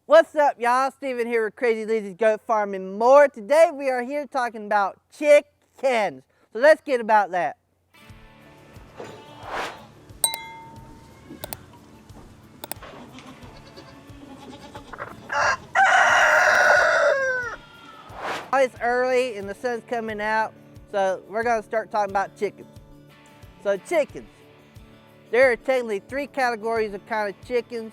What's up, y'all? Steven here with Crazy Lizzy's Goat Farm and more. Today we are here talking about chickens. So let's get about that. It's early and the sun's coming out, so we're going to start talking about chickens. So chickens, there are technically three categories of kind of chickens.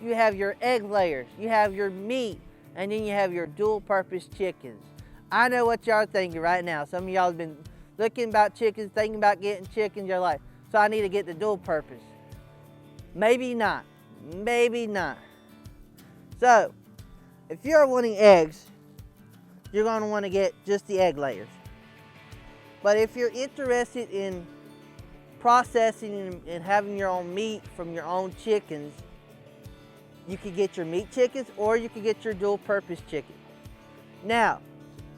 You have your egg layers, you have your meat, and then you have your dual purpose chickens. I know what y'all are thinking right now. Some of y'all have been looking about chickens, thinking about getting chickens. You're like, so I need to get the dual purpose. Maybe not, maybe not. So, if you're wanting eggs, you're gonna wanna get just the egg layers. But if you're interested in processing and having your own meat from your own chickens, you could get your meat chickens or you could get your dual purpose chicken. Now,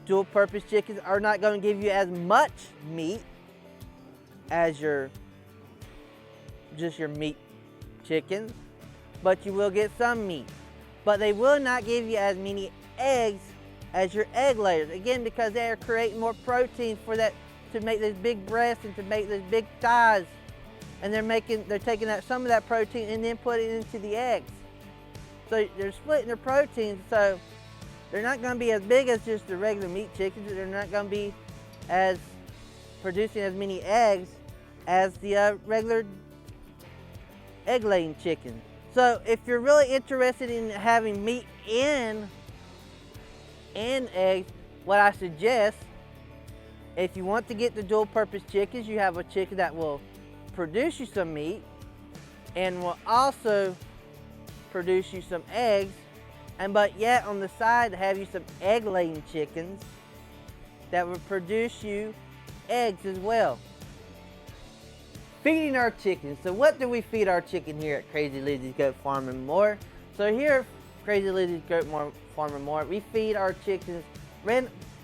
dual purpose chickens are not going to give you as much meat as just your meat chickens, but you will get some meat. But they will not give you as many eggs as your egg layers. Again, because they are creating more protein for that, to make those big breasts and to make those big thighs. And they're taking some of that protein and then putting it into the eggs. So they're splitting their proteins, so they're not going to be as big as just the regular meat chickens. They're not going to be as producing as many eggs as the regular egg-laying chicken. So if you're really interested in having meat and eggs, what I suggest, if you want to get the dual-purpose chickens, you have a chicken that will produce you some meat and will also produce you some eggs, but yet on the side have you some egg-laying chickens that will produce you eggs as well. Feeding our chickens. So what do we feed our chicken here at Crazy Lizzy's Goat Farm and More? So here at Crazy Lizzy's Goat Farm and More, we feed our chickens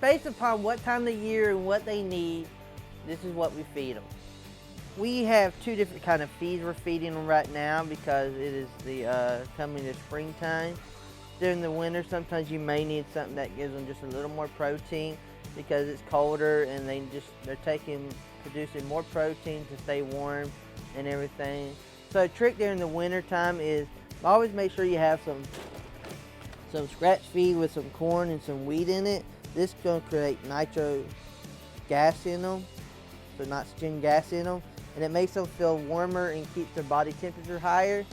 based upon what time of the year and what they need. This is what we feed them. We have two different kind of feeds we're feeding them right now because it is the coming to springtime. During the winter, sometimes you may need something that gives them just a little more protein because it's colder and they're producing more protein to stay warm and everything. So a trick during the winter time is always make sure you have some scratch feed with some corn and some wheat in it. This is going to create nitro gas in them, so nitrogen gas in them, and it makes them feel warmer and keeps their body temperature higher.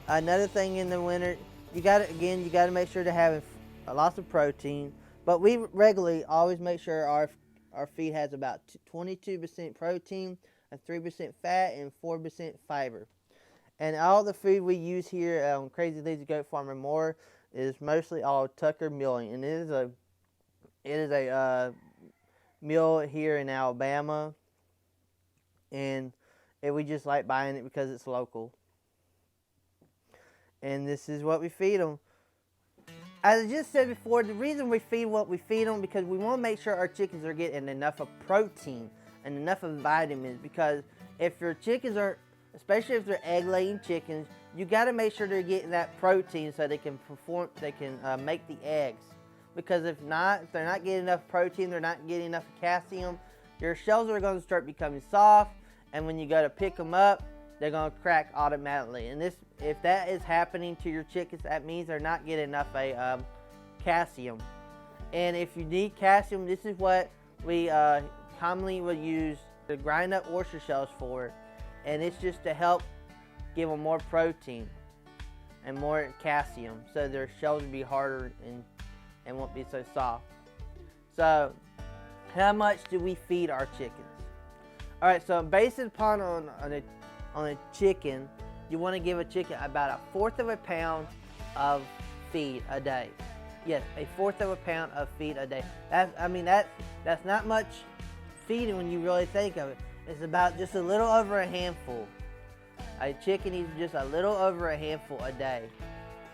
Another thing in the winter, you got to make sure to have lots of protein, but we regularly always make sure our feed has about 22% protein, and 3% fat, and 4% fiber. And all the food we use here on Crazy Lizzy Goat Farm and More is mostly all Tucker milling, and it is a mill here in Alabama, and we just like buying it because it's local. And this is what we feed them. As I just said before, the reason we feed what we feed them because we want to make sure our chickens are getting enough of protein and enough of vitamins, because if your chickens are, especially if they're egg-laying chickens, you got to make sure they're getting that protein so they can make the eggs. Because if they're not getting enough protein, they're not getting enough calcium, your shells are going to start becoming soft, and when you go to pick them up, they're going to crack automatically. And if that is happening to your chickens, that means they're not getting enough calcium. And if you need calcium, this is what we commonly will use to grind up oyster shells for. And it's just to help give them more protein and more calcium, so their shells will be harder and won't be so soft. So, how much do we feed our chickens? All right, so based upon on a chicken, you want to give a chicken about 1/4 of a pound of feed a day. Yes, 1/4 of a pound of feed a day. That's not much feeding when you really think of it. It's about just a little over a handful. A chicken needs just a little over a handful a day,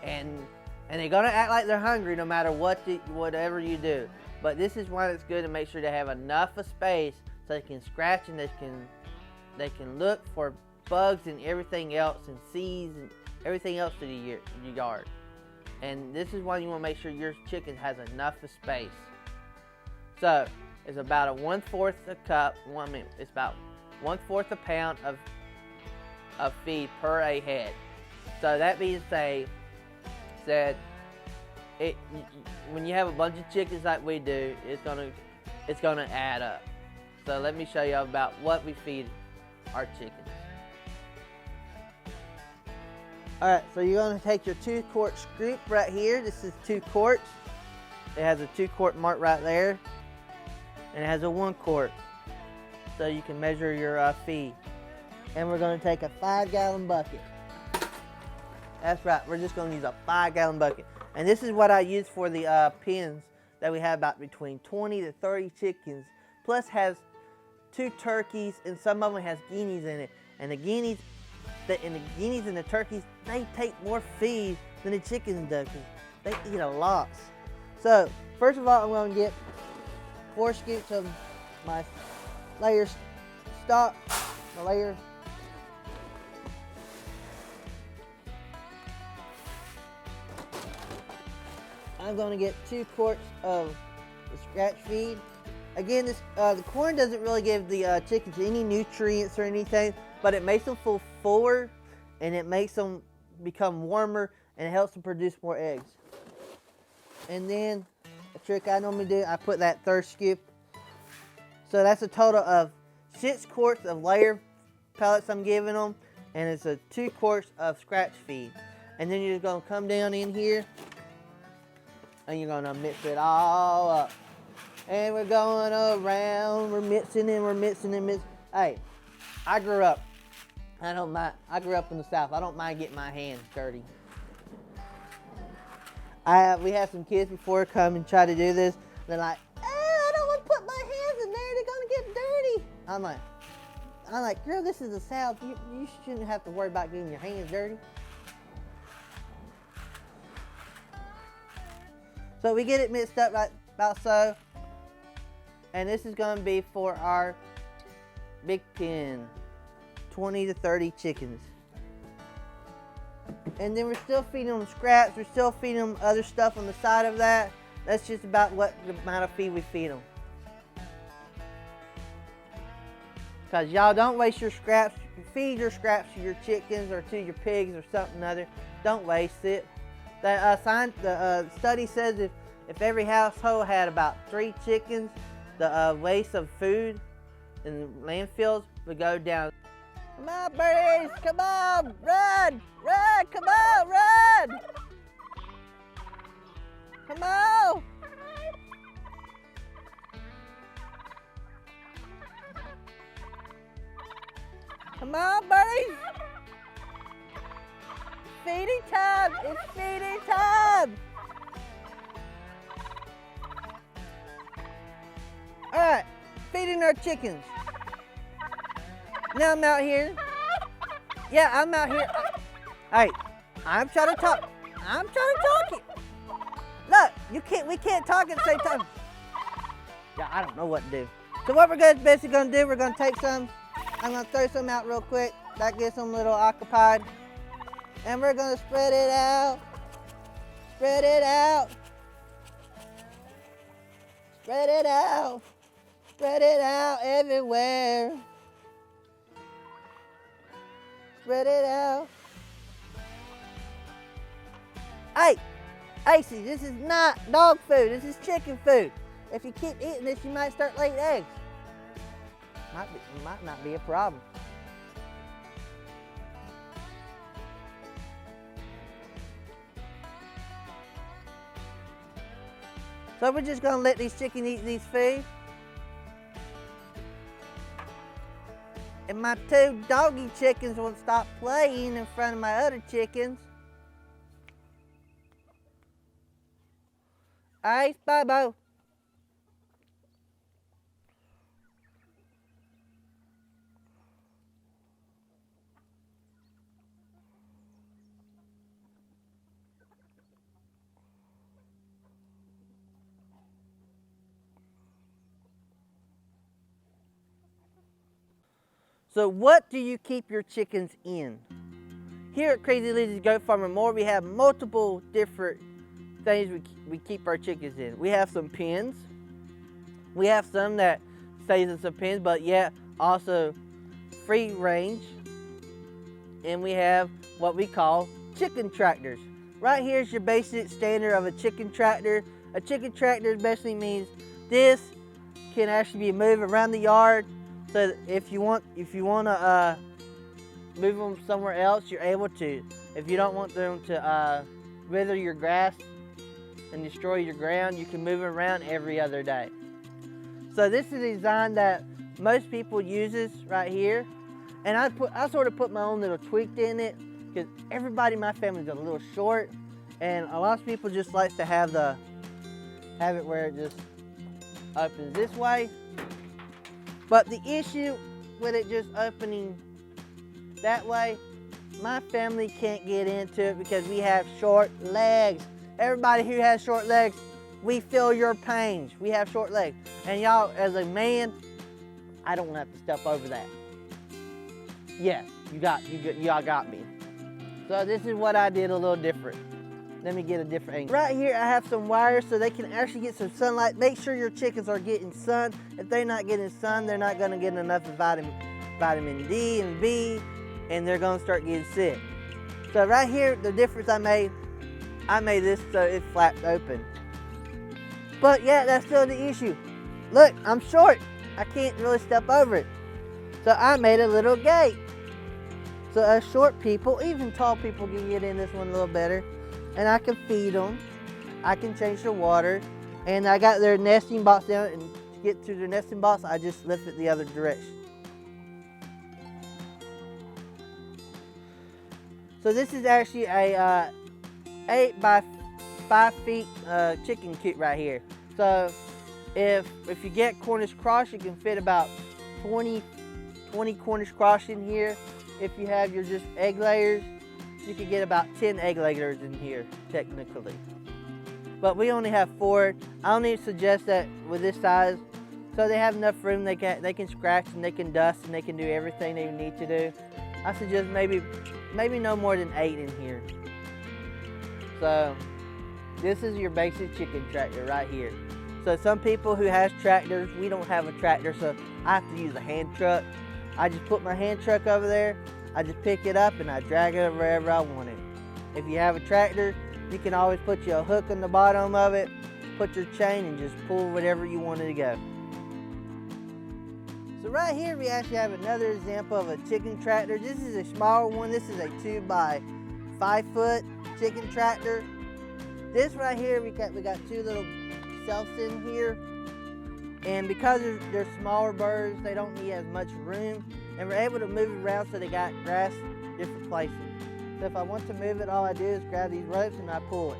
and they're gonna act like they're hungry no matter whatever you do. But this is why it's good to make sure they have enough of space so they can scratch and they can look for bugs and everything else and seeds and everything else to the yard. And this is why you want to make sure your chicken has enough of space. So it's about a 1/4 a cup. It's about 1/4 a pound of feed per a head. So that being said, when you have a bunch of chickens like we do, it's gonna add up. So let me show you about what we feed our chickens. Alright, so you're gonna take your 2-quart scoop right here. This is 2 quarts. It has a 2-quart mark right there. And it has a 1 quart. So you can measure your feed. And we're gonna take a 5-gallon bucket. That's right, we're just gonna use a 5-gallon bucket. And this is what I use for the pens that we have, about between 20 to 30 chickens. Plus has 2 turkeys, and some of them has guineas in it. And the guineas and the turkeys, they take more feed than the chickens do, because they eat a lot. So first of all, I'm going to get 4 scoops of my layer stock, my layer. I'm going to get 2 quarts of the scratch feed. Again, the corn doesn't really give the chickens any nutrients or anything, but it makes them feel fuller, and it makes them become warmer, and it helps them produce more eggs. And then a trick I normally do, I put that 3rd scoop. So that's a total of 6 quarts of layer pellets I'm giving them, and it's a 2 quarts of scratch feed. And then you're just gonna come down in here, and you're gonna mix it all up. And we're going around, we're mixing and we're mixing and mixing. Hey, I grew up in the South. I don't mind getting my hands dirty. We had some kids before come and try to do this. They're like, I don't want to put my hands in there, they're gonna get dirty. I'm like, girl, this is the South. You shouldn't have to worry about getting your hands dirty. So we get it mixed up right about so. And this is going to be for our big pen, 20 to 30 chickens. And then we're still feeding them scraps, we're still feeding them other stuff on the side of that. That's just about what the amount of feed we feed them. Because y'all don't waste your scraps. Feed your scraps to your chickens or to your pigs or something other. Don't waste it. The study says if every household had about 3 chickens, the waste of food in landfills would go down. Come on, birdies! Come on! Run! Run! Come on! Run! Come on! Come on, birdies! Feeding time! It's feeding time! Alright, feeding our chickens. Now I'm out here. Yeah, I'm out here. Hey, I'm trying to talk. I'm trying to talk it. Look, we can't talk at the same time. Yeah, I don't know what to do. So what we're basically gonna do, we're gonna take some. I'm gonna throw some out real quick. That gets them a little occupied. And we're gonna spread it out. Spread it out. Spread it out. Spread it out everywhere. Spread it out. Hey, see, this is not dog food. This is chicken food. If you keep eating this, you might start laying eggs. Might not be a problem. So we're just gonna let these chickens eat these food. And my 2 doggy chickens won't stop playing in front of my other chickens. Alright, Bobo. So what do you keep your chickens in? here at Crazy Lizzy's Goat Farm and More, we have multiple different things we keep our chickens in. We have some pens. We have some that stays in some pens, but yet also free range. And we have what we call chicken tractors. Right here is your basic standard of a chicken tractor. A chicken tractor basically means this can actually be moved around the yard. So if you want to move them somewhere else, you're able to. If you don't want them to wither your grass and destroy your ground, you can move it around every other day. So this is a design that most people uses right here, and I sort of put my own little tweak in it because everybody in my family is a little short, and a lot of people just like to have it where it just opens this way. But the issue with it just opening that way, my family can't get into it because we have short legs. Everybody who has short legs, we feel your pains. We have short legs. And y'all, as a man, I don't have to step over that. Yes, y'all got me. So this is what I did a little different. Let me get a different angle. Right here, I have some wires so they can actually get some sunlight. Make sure your chickens are getting sun. If they're not getting sun, they're not gonna get enough of vitamin D and B, and they're gonna start getting sick. So right here, the difference I made this so it flapped open. But yeah, that's still the issue. Look, I'm short. I can't really step over it. So I made a little gate. So us short people, even tall people, can get in this one a little better. And I can feed them. I can change the water. And I got their nesting box down, and to get to their nesting box, I just lift it the other direction. So this is actually a 8 by 5 feet chicken coop right here. So if you get Cornish cross, you can fit about 20 Cornish cross in here. If you have your just egg layers, you can get about 10 egg layers in here, technically. But we only have 4. I only suggest that with this size, so they have enough room, they can scratch and they can dust and they can do everything they need to do. I suggest maybe no more than 8 in here. So this is your basic chicken tractor right here. So some people who has tractors, we don't have a tractor, so I have to use a hand truck. I just put my hand truck over there, I just pick it up and I drag it wherever I want it. If you have a tractor, you can always put your hook on the bottom of it, put your chain and just pull whatever you want it to go. So right here we actually have another example of a chicken tractor. This is a smaller one. This is a 2 by 5 foot chicken tractor. This right here, we got 2 little selves in here. And because they're smaller birds, they don't need as much room. And we're able to move it around so they got grass in different places. So if I want to move it, all I do is grab these ropes and I pull it.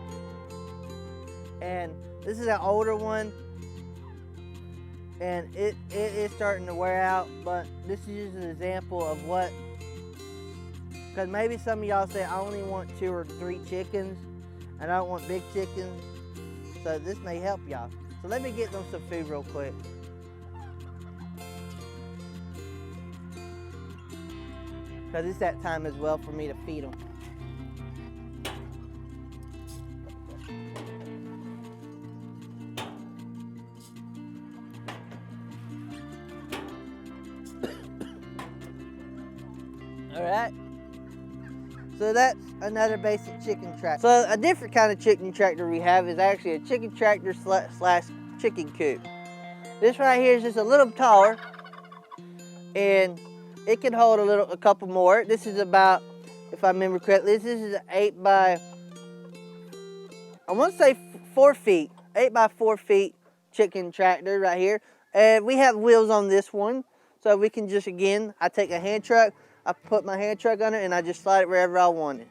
And this is an older one. And it is starting to wear out, but this is just an example of what, because maybe some of y'all say I only want 2 or 3 chickens and I don't want big chickens, so this may help y'all. So let me get them some food real quick. Because it's that time as well for me to feed them. Alright, so that's another basic chicken tractor. So a different kind of chicken tractor we have is actually a chicken tractor slash chicken coop. This right here is just a little taller and it can hold a couple more. This is about, if I remember correctly, this is an 8 by, I want to say 4 feet, 8 by 4 feet chicken tractor right here. And we have wheels on this one, so we can just, again, I take a hand truck, I put my hand truck on it and I just slide it wherever I want it.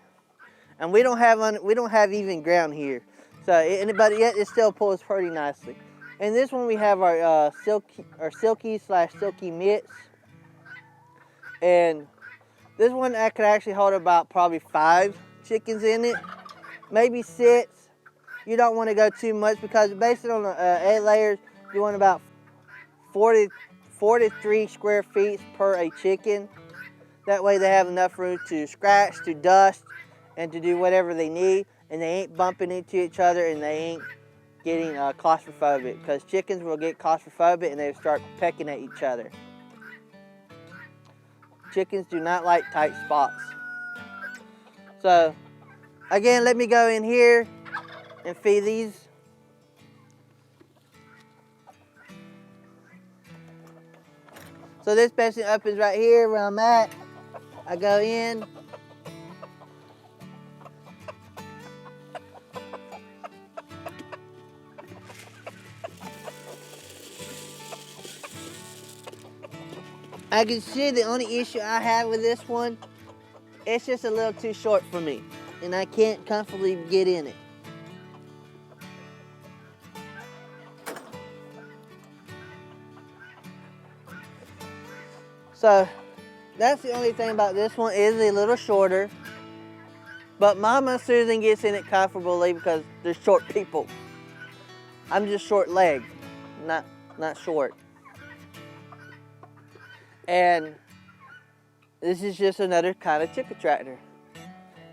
And we don't have even ground here. So anybody yet, it still pulls pretty nicely. And this one we have our silky slash silky mitts. And this one I could actually hold about probably 5 chickens in it, maybe 6. You don't want to go too much because based on the egg layers, you want about 43 square feet per a chicken. That way they have enough room to scratch, to dust, and to do whatever they need, and they ain't bumping into each other, and they ain't getting claustrophobic, because chickens will get claustrophobic and they start pecking at each other. Chickens do not like tight spots. So, again, let me go in here and feed these. So this basically opens right here where I'm at. I go in. I can see the only issue I have with this one, it's just a little too short for me, and I can't comfortably get in it. So that's the only thing about this one, is a little shorter. But Mama Susan gets in it comfortably because they're short people. I'm just short legged, not short. And this is just another kind of chicken tractor.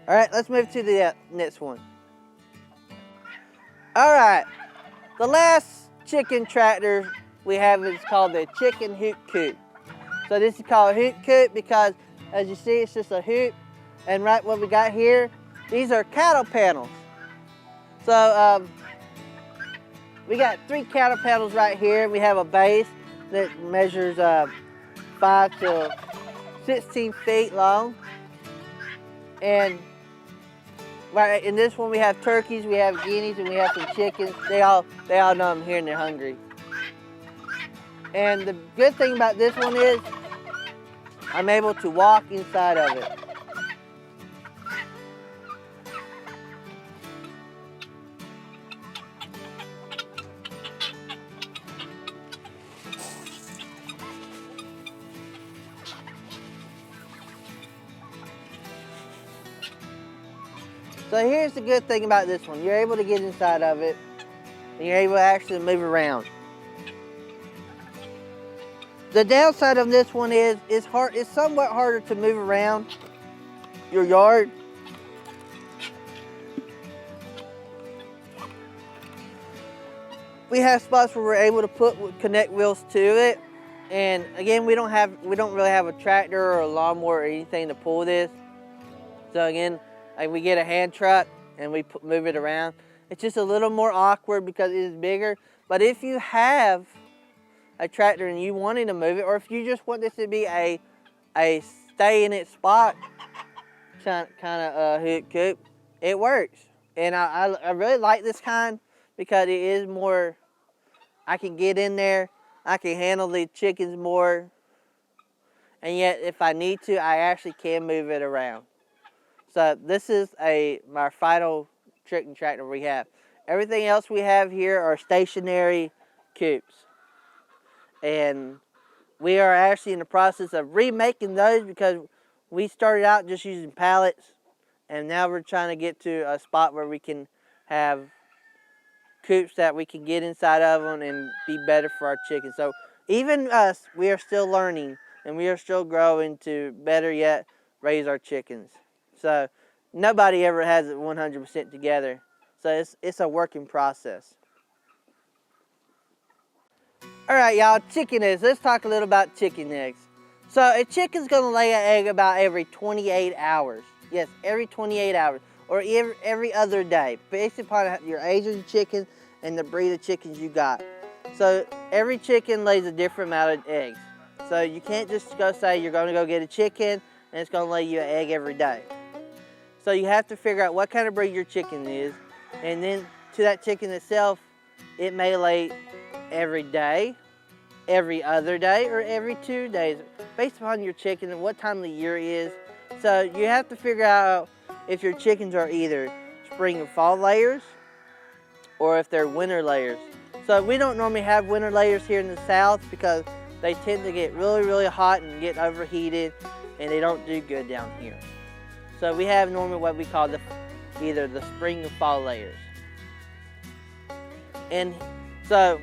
All right, let's move to the next one. All right, the last chicken tractor we have is called the chicken hoop coop. So this is called a hoop coop because, as you see, it's just a hoop. And right what we got here, these are cattle panels. So we got 3 cattle panels right here. We have a base that measures 5 to 16 feet long. And right in this one we have turkeys, we have guineas, and we have some chickens. They all know I'm here and they're hungry. And the good thing about this one is I'm able to walk inside of it. So here's the good thing about this one. You're able to get inside of it, and you're able to actually move around. The downside of this one is it's somewhat harder to move around your yard. We have spots where we're able to put connect wheels to it, and again, we don't really have a tractor or a lawnmower or anything to pull this. So again, like we get a hand truck and we move it around. It's just a little more awkward because it is bigger. But if you have a tractor and you wanting to move it, or if you just want this to be a stay in its spot kind of hoop coop, it works. And I really like this kind because it is more, I can get in there, I can handle the chickens more, and yet if I need to, I actually can move it around. So this is my final chicken tractor we have. Everything else we have here are stationary coops. And we are actually in the process of remaking those because we started out just using pallets, and now we're trying to get to a spot where we can have coops that we can get inside of them and be better for our chickens. So even us, we are still learning, and we are still growing to better yet raise our chickens. So nobody ever has it 100% together. So it's a working process. All right, y'all, chicken eggs. Let's talk a little about chicken eggs. So a chicken's gonna lay an egg about every 28 hours. Yes, every 28 hours, or every other day, based upon your age of the chicken and the breed of chickens you got. So every chicken lays a different amount of eggs. So you can't just go say you're gonna go get a chicken and it's gonna lay you an egg every day. So you have to figure out what kind of breed your chicken is, and then to that chicken itself, it may lay every day, every other day, or every 2 days, based upon your chicken and what time of the year it is. So you have to figure out if your chickens are either spring and fall layers, or if they're winter layers. So we don't normally have winter layers here in the South because they tend to get really, really hot and get overheated, and they don't do good down here. So we have normally what we call either the spring or fall layers. And so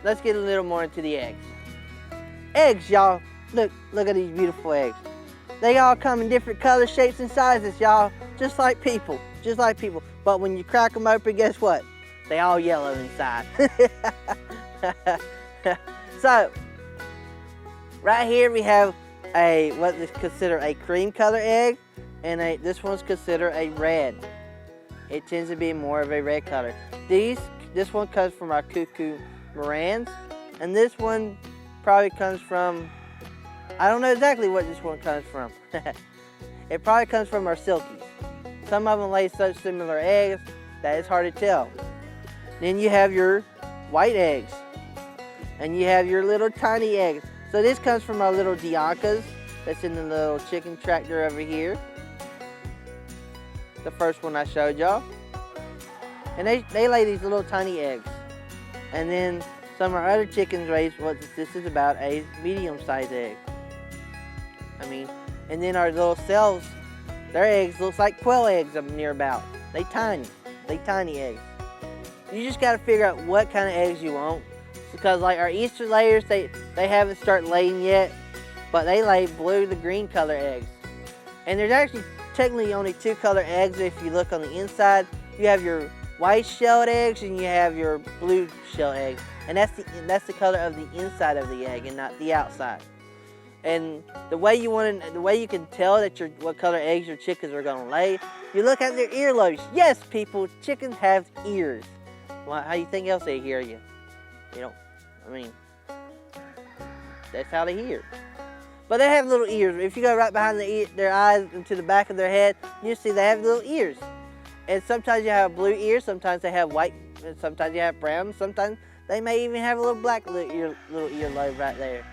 let's get a little more into the eggs. Eggs, y'all. Look at these beautiful eggs. They all come in different colors, shapes, and sizes, y'all. Just like people, just like people. But when you crack them open, guess what? They all yellow inside. So, right here we have what is considered a cream color egg, and this one's considered a red. It tends to be more of a red color. This one comes from our Kunekune Pigs, and this one probably comes from, I don't know exactly what this one comes from. It probably comes from our Silkies. Some of them lay such similar eggs that it's hard to tell. Then you have your white eggs, and you have your little tiny eggs. So this comes from our little Diancas that's in the little chicken tractor over here. The first one I showed y'all. And they lay these little tiny eggs. And then some of our other chickens raise what this is about, a medium-sized egg. And then our little cells, their eggs looks like quail eggs up near about. They tiny eggs. You just gotta figure out what kind of eggs you want. Because like our Easter layers, they haven't started laying yet, but they lay blue to green color eggs. And there's actually technically only two color eggs if you look on the inside. You have your white shelled eggs and you have your blue shell eggs. And that's the color of the inside of the egg and not the outside. And the way you can tell that what color eggs your chickens are gonna lay, you look at their earlobes. Yes, people, chickens have ears. Well, how do you think else they hear you? That's how they hear. But they have little ears. If you go right behind their eyes and to the back of their head, you see they have little ears. And sometimes you have blue ears, sometimes they have white, and sometimes you have brown, sometimes they may even have a little black little earlobe right there.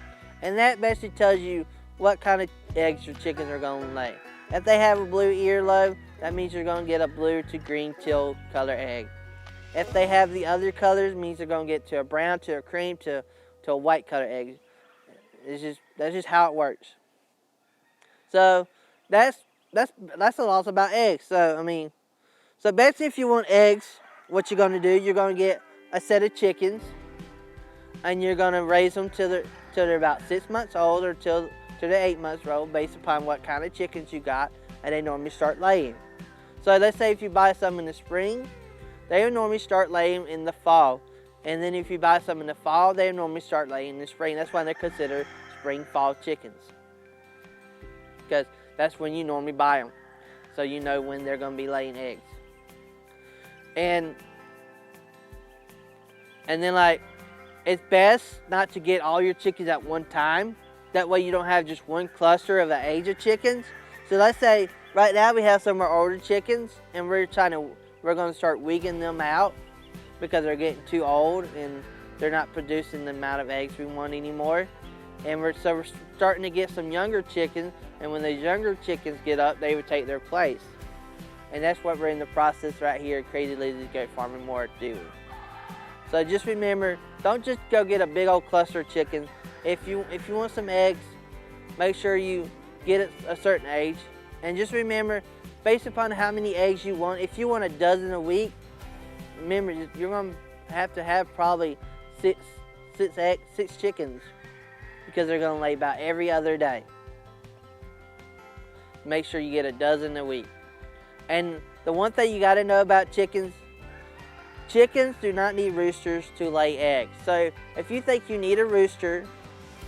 And that basically tells you what kind of eggs your chickens are going to lay. If they have a blue earlobe, that means you're going to get a blue to green teal color egg. If they have the other colors, it means they're going to get to a brown, to a cream, to a white color egg. That's just how it works. So that's a lot about eggs. So basically, if you want eggs, what you're going to do, you're going to get a set of chickens, and you're going to raise them till they're about 6 months old or till they're 8 months old, based upon what kind of chickens you got, and they normally start laying. So let's say if you buy some in the spring, they normally start laying in the fall. And then if you buy some in the fall, they normally start laying in the spring. That's why they're considered spring-fall chickens, because that's when you normally buy them. So you know when they're going to be laying eggs. And then like, it's best not to get all your chickens at one time. That way you don't have just one cluster of the age of chickens. So let's say right now we have some of our older chickens, and we're going to start weaning them out because they're getting too old and they're not producing the amount of eggs we want anymore. And we're starting to get some younger chickens, and when those younger chickens get up, they would take their place. And that's what we're in the process right here at Crazy Lizzy's Goat Farming more doing. So just remember, don't just go get a big old cluster of chickens. If you want some eggs, make sure you get it a certain age. And just remember, based upon how many eggs you want, if you want a dozen a week, remember you're going to have probably six chickens, because they're going to lay about every other day. Make sure you get a dozen a week. And the one thing you got to know about chickens do not need roosters to lay eggs. So if you think you need a rooster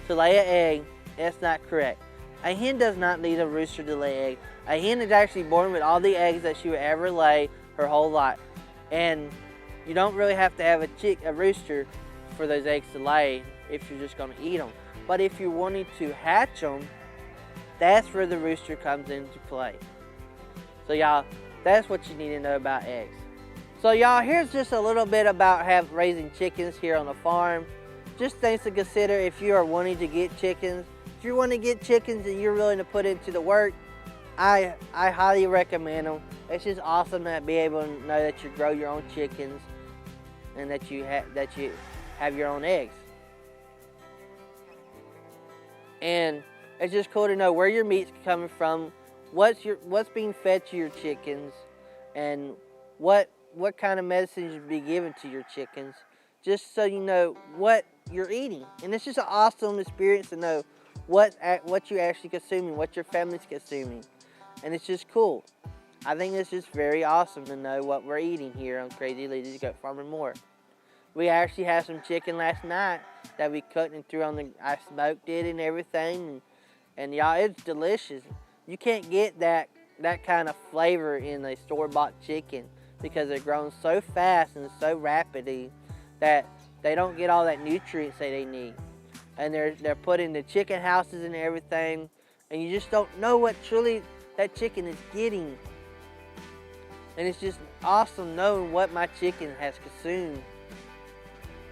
to lay an egg, that's not correct. A hen does not need a rooster to lay eggs. A hen is actually born with all the eggs that she would ever lay her whole life. And you don't really have to have a rooster for those eggs to lay if you're just going to eat them. But if you're wanting to hatch them, that's where the rooster comes into play. So y'all, that's what you need to know about eggs. So y'all, here's just a little bit about raising chickens here on the farm. Just things to consider if you are wanting to get chickens. If you want to get chickens and you're willing to put into the work, I highly recommend them. It's just awesome to be able to know that you grow your own chickens and that you have your own eggs. And it's just cool to know where your meat's coming from, what's being fed to your chickens, and what kind of medicine should be given to your chickens, just so you know what you're eating. And it's just an awesome experience to know what you actually consuming, what your family's consuming. And it's just cool. I think it's just very awesome to know what we're eating here on Crazy Lizzy's Goat Farm and More. We actually had some chicken last night that we cooked and threw on the, I smoked it and everything. And y'all, it's delicious. You can't get that kind of flavor in a store-bought chicken because they're grown so fast and so rapidly that they don't get all that nutrients that they need. And they're put in the chicken houses and everything, and you just don't know what truly that chicken is getting. And it's just awesome knowing what my chicken has consumed.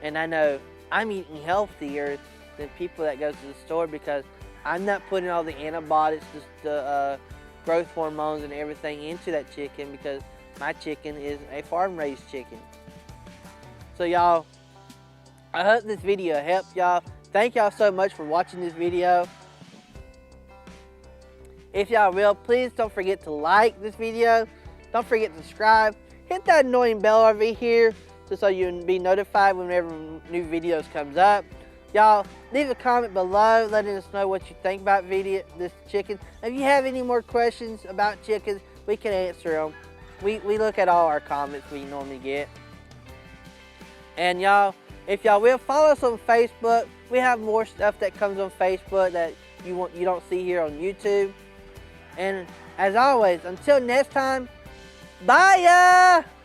And I know I'm eating healthier than people that go to the store because I'm not putting all the antibiotics, the growth hormones and everything into that chicken because my chicken is a farm-raised chicken. So y'all, I hope this video helped y'all. Thank y'all so much for watching this video. If y'all will, please don't forget to like this video. Don't forget to subscribe. Hit that annoying bell over here just so you can be notified whenever new videos comes up. Y'all, leave a comment below letting us know what you think about this chicken. If you have any more questions about chickens, we can answer them. We look at all our comments we normally get. And y'all, if y'all will, follow us on Facebook. We have more stuff that comes on Facebook that you don't see here on YouTube. And as always, until next time, bye ya!